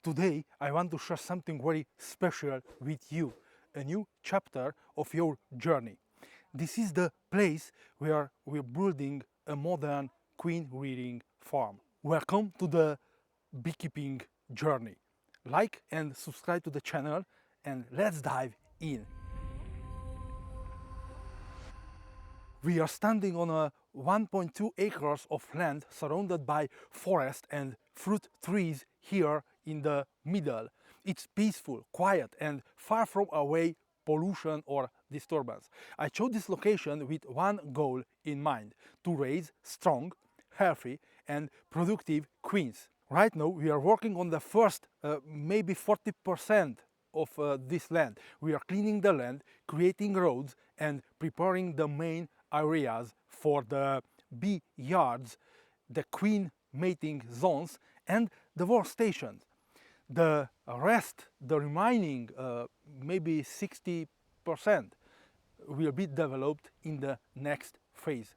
Today I want to share something very special with you, a new chapter of your journey. This is the place where we're building a modern queen rearing farm. Welcome to the beekeeping journey. Like and subscribe to the channel and let's dive in. We are standing on a 1.2 acres of land surrounded by forest and fruit trees here in the middle. It's peaceful, quiet and far from away pollution or disturbance. I chose this location with one goal in mind: to raise strong, healthy and productive queens. Right now we are working on the first maybe 40% of this land. We are cleaning the land, creating roads and preparing the main areas for the bee yards, the queen mating zones and the workstations. The rest, the remaining maybe 60% will be developed in the next phase.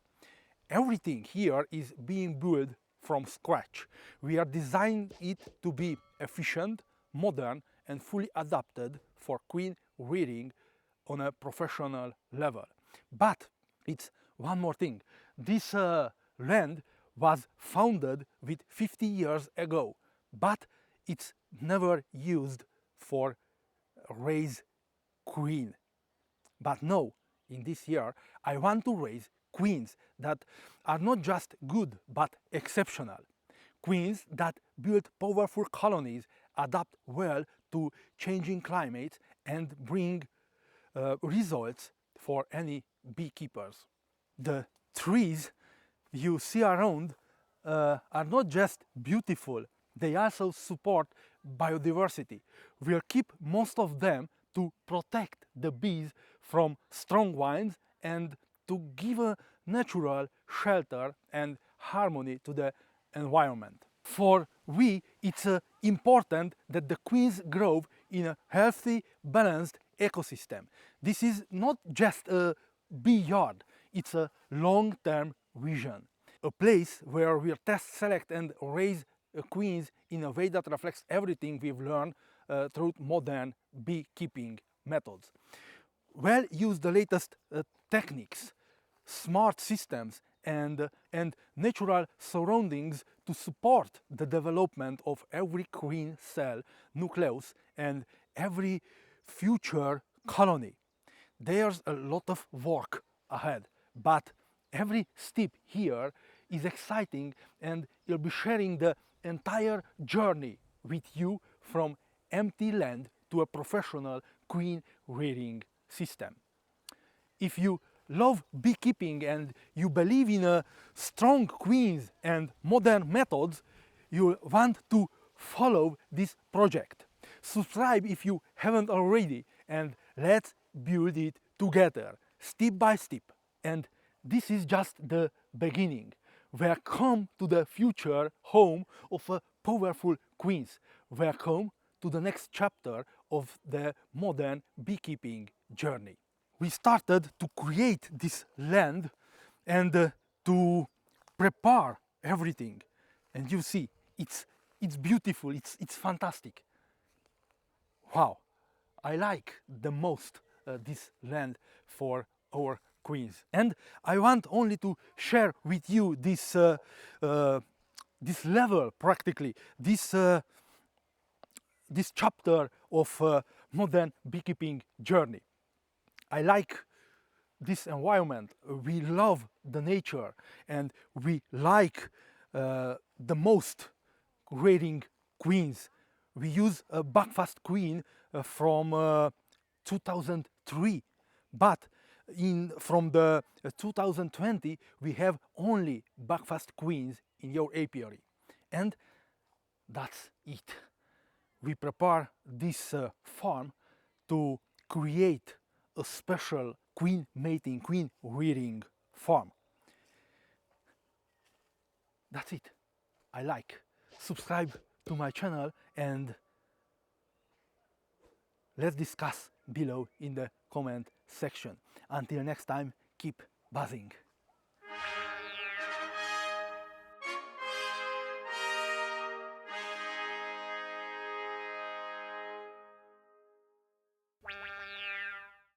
Everything here is being built from scratch. We are designing it to be efficient, modern and fully adapted for queen rearing on a professional level. But it's one more thing. This land was founded with 50 years ago, but it's never used for raise queen. But now, in this year, I want to raise queens that are not just good but exceptional. Queens that build powerful colonies, adapt well to changing climates and bring results for any beekeepers. The trees you see around are not just beautiful, they also support biodiversity. We'll keep most of them to protect the bees from strong winds and to give a natural shelter and harmony to the environment. For we, it's important that the queens grow in a healthy, balanced ecosystem. This is not just a bee yard, it's a long-term vision. A place where we'll test, select and raise queens in a way that reflects everything we've learned through modern beekeeping methods. We'll use the latest techniques, smart systems and natural surroundings to support the development of every queen cell, nucleus and every future colony. There's a lot of work ahead, but every step here is exciting and you'll be sharing the entire journey with you from empty land to a professional queen rearing system. If you love beekeeping and you believe in strong queens and modern methods, you want to follow this project. Subscribe if you haven't already and let's build it together, step by step. And this is just the beginning. Welcome to the future home of powerful queens. Welcome to the next chapter of the modern beekeeping journey. We started to create this land and to prepare everything. And you see, it's beautiful, it's fantastic. Wow, I like the most this land for our queens. And I want only to share with you this this level, practically, this chapter of modern beekeeping journey. I like this environment. We love the nature and we like the most rearing queens. We use a breakfast queen from 2003, but from the 2020 we have only breakfast queens in your apiary, and that's it. We prepare this farm to create a special queen mating, queen rearing farm. That's it. I like. Subscribe to my channel and let's discuss below in the comment section. Until next time, keep buzzing.